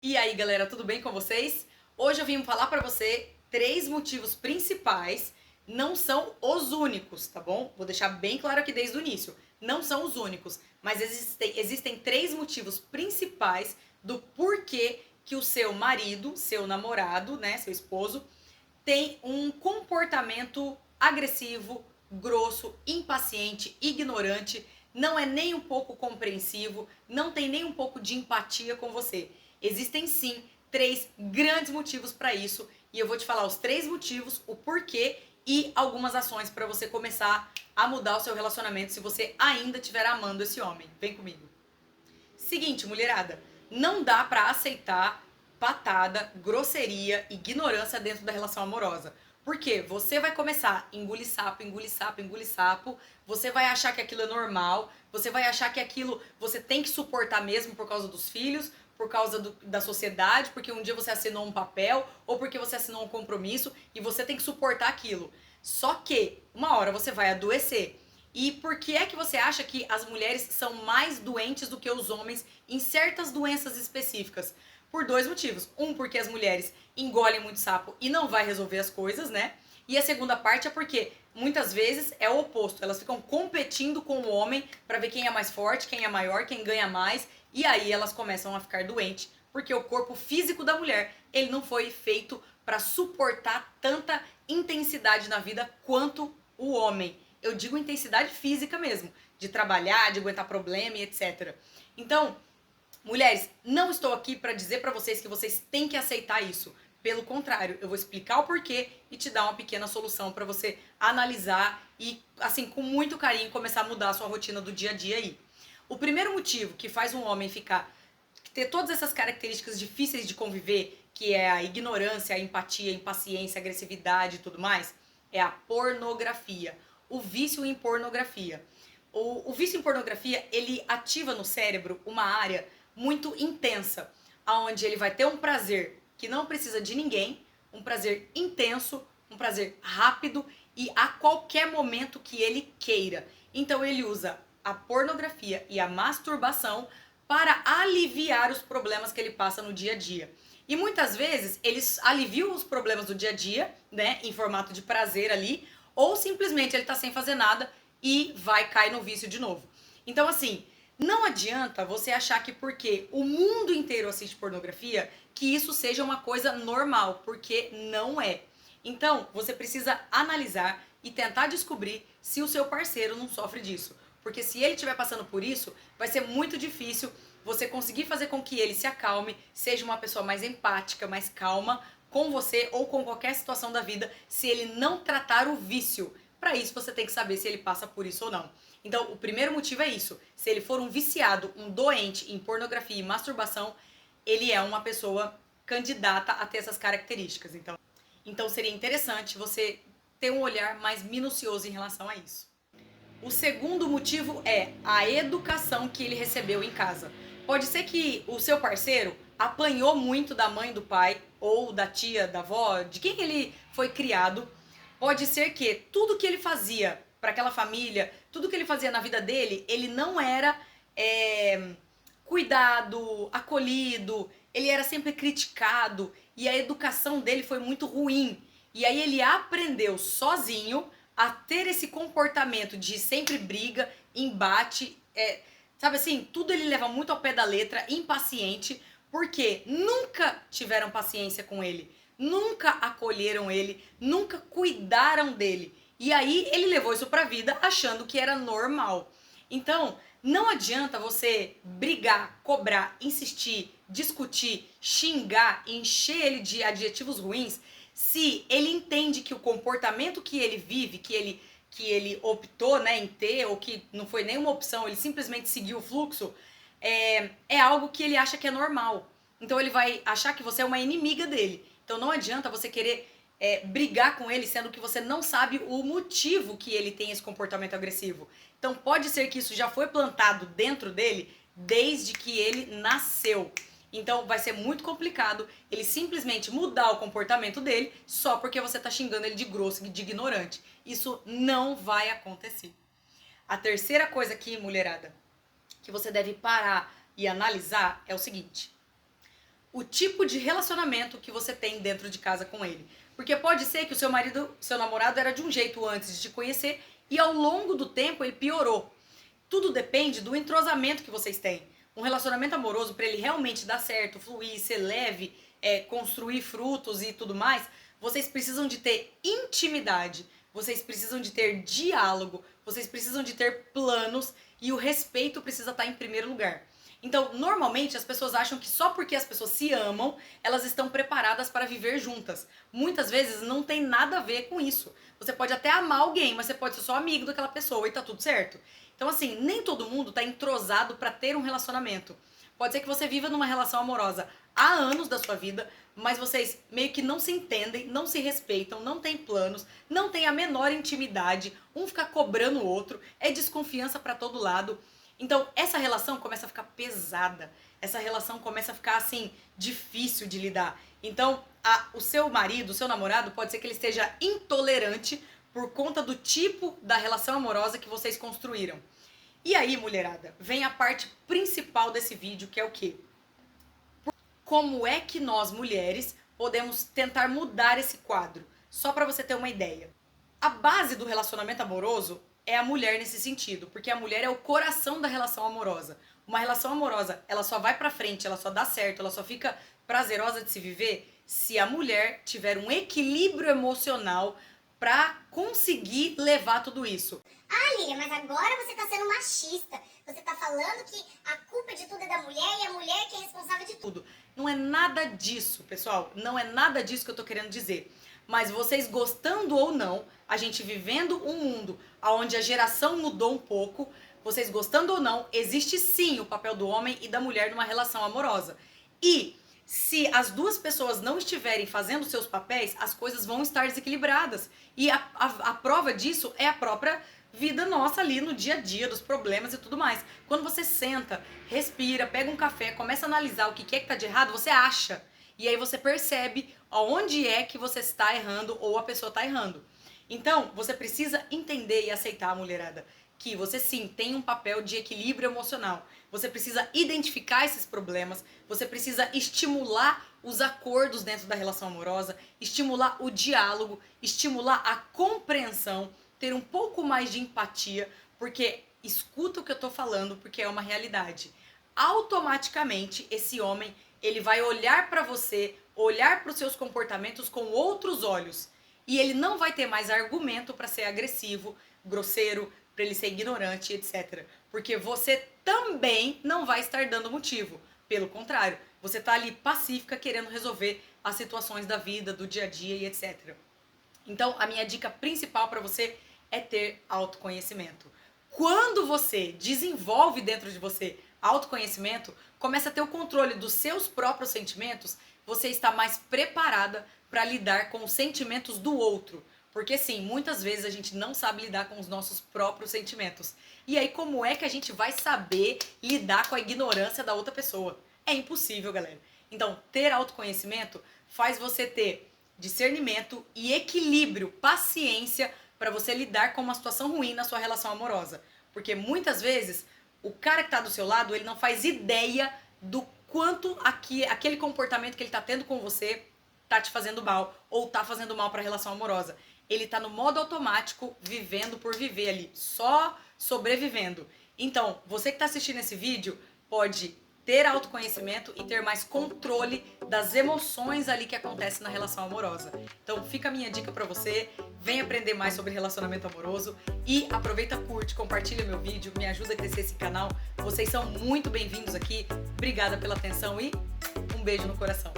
E aí, galera, tudo bem com vocês? Hoje eu vim falar pra você 3 motivos principais, não são os únicos, tá bom? Vou deixar bem claro aqui desde o início, não são os únicos, mas existem 3 motivos principais do porquê que o seu marido, seu namorado, né, seu esposo, tem um comportamento agressivo, grosso, impaciente, ignorante, não é nem um pouco compreensivo, não tem nem um pouco de empatia com você. Existem sim 3 grandes motivos para isso e eu vou te falar os 3 motivos, o porquê e algumas ações para você começar a mudar o seu relacionamento se você ainda estiver amando esse homem. Vem comigo. Seguinte, mulherada, não dá pra aceitar patada, grosseria, ignorância dentro da relação amorosa. Porque você vai começar a engolir sapo, engolir sapo, engolir sapo, você vai achar que aquilo é normal, você vai achar que aquilo você tem que suportar mesmo por causa dos filhos, por causa da sociedade, porque um dia você assinou um papel ou porque você assinou um compromisso e você tem que suportar aquilo. Só que uma hora você vai adoecer. E por que é que você acha que as mulheres são mais doentes do que os homens em certas doenças específicas? Por 2 motivos. Um, porque as mulheres engolem muito sapo e não vai resolver as coisas, né? E a segunda parte é porque muitas vezes é o oposto. Elas ficam competindo com o homem para ver quem é mais forte, quem é maior, quem ganha mais. E aí elas começam a ficar doentes, porque o corpo físico da mulher, ele não foi feito para suportar tanta intensidade na vida quanto o homem. Eu digo intensidade física mesmo, de trabalhar, de aguentar problema e etc. Então, mulheres, não estou aqui para dizer para vocês que vocês têm que aceitar isso. Pelo contrário, eu vou explicar o porquê e te dar uma pequena solução para você analisar e, assim, com muito carinho, começar a mudar a sua rotina do dia a dia aí. O primeiro motivo que faz um homem ter todas essas características difíceis de conviver, que é a ignorância, a empatia, a impaciência, a agressividade e tudo mais, é a pornografia. O vício em pornografia. O vício em pornografia, ele ativa no cérebro uma área muito intensa, aonde ele vai ter um prazer que não precisa de ninguém, um prazer intenso, um prazer rápido e a qualquer momento que ele queira. Então ele usa a pornografia e a masturbação para aliviar os problemas que ele passa no dia a dia. E muitas vezes eles aliviam os problemas do dia a dia, né, em formato de prazer ali, ou simplesmente ele tá sem fazer nada e vai cair no vício de novo. Então, assim, não adianta você achar que porque o mundo inteiro assiste pornografia, que isso seja uma coisa normal, porque não é. Então, você precisa analisar e tentar descobrir se o seu parceiro não sofre disso. Porque se ele estiver passando por isso, vai ser muito difícil você conseguir fazer com que ele se acalme, seja uma pessoa mais empática, mais calma com você ou com qualquer situação da vida, se ele não tratar o vício. Para isso, você tem que saber se ele passa por isso ou não. Então, o primeiro motivo é isso. Se ele for um viciado, um doente em pornografia e masturbação, ele é uma pessoa candidata a ter essas características. Então seria interessante você ter um olhar mais minucioso em relação a isso. O segundo motivo é a educação que ele recebeu em casa. Pode ser que o seu parceiro apanhou muito da mãe, do pai, ou da tia, da avó, de quem ele foi criado. Pode ser que tudo que ele fazia para aquela família, tudo que ele fazia na vida dele, ele não era cuidado, acolhido, ele era sempre criticado e a educação dele foi muito ruim. E aí ele aprendeu sozinho a ter esse comportamento de sempre briga, embate, sabe assim, tudo ele leva muito ao pé da letra, impaciente, porque nunca tiveram paciência com ele, nunca acolheram ele, nunca cuidaram dele. E aí ele levou isso pra vida achando que era normal. Então, não adianta você brigar, cobrar, insistir, discutir, xingar, encher ele de adjetivos ruins, se ele entende que o comportamento que ele vive, que ele optou, né, em ter, ou que não foi nenhuma opção, ele simplesmente seguiu o fluxo, é algo que ele acha que é normal. Então ele vai achar que você é uma inimiga dele. Então não adianta você querer brigar com ele, sendo que você não sabe o motivo que ele tem esse comportamento agressivo. Então pode ser que isso já foi plantado dentro dele desde que ele nasceu. Então vai ser muito complicado ele simplesmente mudar o comportamento dele só porque você tá xingando ele de grosso e de ignorante. Isso não vai acontecer. A terceira coisa aqui, mulherada, que você deve parar e analisar é o seguinte: o tipo de relacionamento que você tem dentro de casa com ele. Porque pode ser que o seu marido, seu namorado era de um jeito antes de te conhecer e ao longo do tempo ele piorou. Tudo depende do entrosamento que vocês têm. Um relacionamento amoroso, para ele realmente dar certo, fluir, ser leve, construir frutos e tudo mais, vocês precisam de ter intimidade, vocês precisam de ter diálogo, vocês precisam de ter planos e o respeito precisa estar em primeiro lugar. Então, normalmente as pessoas acham que só porque as pessoas se amam, elas estão preparadas para viver juntas. Muitas vezes não tem nada a ver com isso. Você pode até amar alguém, mas você pode ser só amigo daquela pessoa e tá tudo certo. Então, assim, nem todo mundo tá entrosado para ter um relacionamento. Pode ser que você viva numa relação amorosa há anos da sua vida, mas vocês meio que não se entendem, não se respeitam, não têm planos, não têm a menor intimidade, um fica cobrando o outro, é desconfiança para todo lado. Então, essa relação começa a ficar pesada, essa relação começa a ficar, assim, difícil de lidar. Então, o seu marido, o seu namorado, pode ser que ele esteja intolerante por conta do tipo da relação amorosa que vocês construíram. E aí, mulherada, vem a parte principal desse vídeo, que é o quê? Como é que nós, mulheres, podemos tentar mudar esse quadro? Só para você ter uma ideia. A base do relacionamento amoroso é a mulher nesse sentido, porque a mulher é o coração da relação amorosa. Uma relação amorosa, ela só vai pra frente, ela só dá certo, ela só fica prazerosa de se viver se a mulher tiver um equilíbrio emocional pra conseguir levar tudo isso. Ah, Lilian, mas agora você tá sendo machista. Você tá falando que a culpa de tudo é da mulher e a mulher que é responsável de tudo. Não é nada disso, pessoal. Não é nada disso que eu tô querendo dizer. Mas vocês gostando ou não, a gente vivendo um mundo onde a geração mudou um pouco, vocês gostando ou não, existe sim o papel do homem e da mulher numa relação amorosa. E se as duas pessoas não estiverem fazendo seus papéis, as coisas vão estar desequilibradas. E a prova disso é a própria vida nossa ali no dia a dia, dos problemas e tudo mais. Quando você senta, respira, pega um café, começa a analisar o que é que tá de errado, você acha. E aí você percebe aonde é que você está errando ou a pessoa está errando. Então, você precisa entender e aceitar, mulherada, que você sim tem um papel de equilíbrio emocional. Você precisa identificar esses problemas, você precisa estimular os acordos dentro da relação amorosa, estimular o diálogo, estimular a compreensão, ter um pouco mais de empatia, porque escuta o que eu tô falando, porque é uma realidade. Automaticamente, esse homem, ele vai olhar pra você, olhar para os seus comportamentos com outros olhos. E ele não vai ter mais argumento para ser agressivo, grosseiro, para ele ser ignorante, etc. Porque você também não vai estar dando motivo. Pelo contrário, você tá ali pacífica, querendo resolver as situações da vida, do dia a dia e etc. Então, a minha dica principal para você é ter autoconhecimento. Quando você desenvolve dentro de você autoconhecimento, começa a ter o controle dos seus próprios sentimentos, você está mais preparada para lidar com os sentimentos do outro. Porque sim, muitas vezes a gente não sabe lidar com os nossos próprios sentimentos. E aí, como é que a gente vai saber lidar com a ignorância da outra pessoa? É impossível, galera. Então, ter autoconhecimento faz você ter discernimento e equilíbrio, paciência para você lidar com uma situação ruim na sua relação amorosa. Porque muitas vezes o cara que tá do seu lado, ele não faz ideia do quanto aquele comportamento que ele tá tendo com você tá te fazendo mal ou tá fazendo mal para a relação amorosa. Ele tá no modo automático, vivendo por viver ali, só sobrevivendo. Então, você que tá assistindo esse vídeo pode ter autoconhecimento e ter mais controle das emoções ali que acontecem na relação amorosa. Então fica a minha dica pra você, vem aprender mais sobre relacionamento amoroso e aproveita, curte, compartilha meu vídeo, me ajuda a crescer esse canal. Vocês são muito bem-vindos aqui, obrigada pela atenção e um beijo no coração.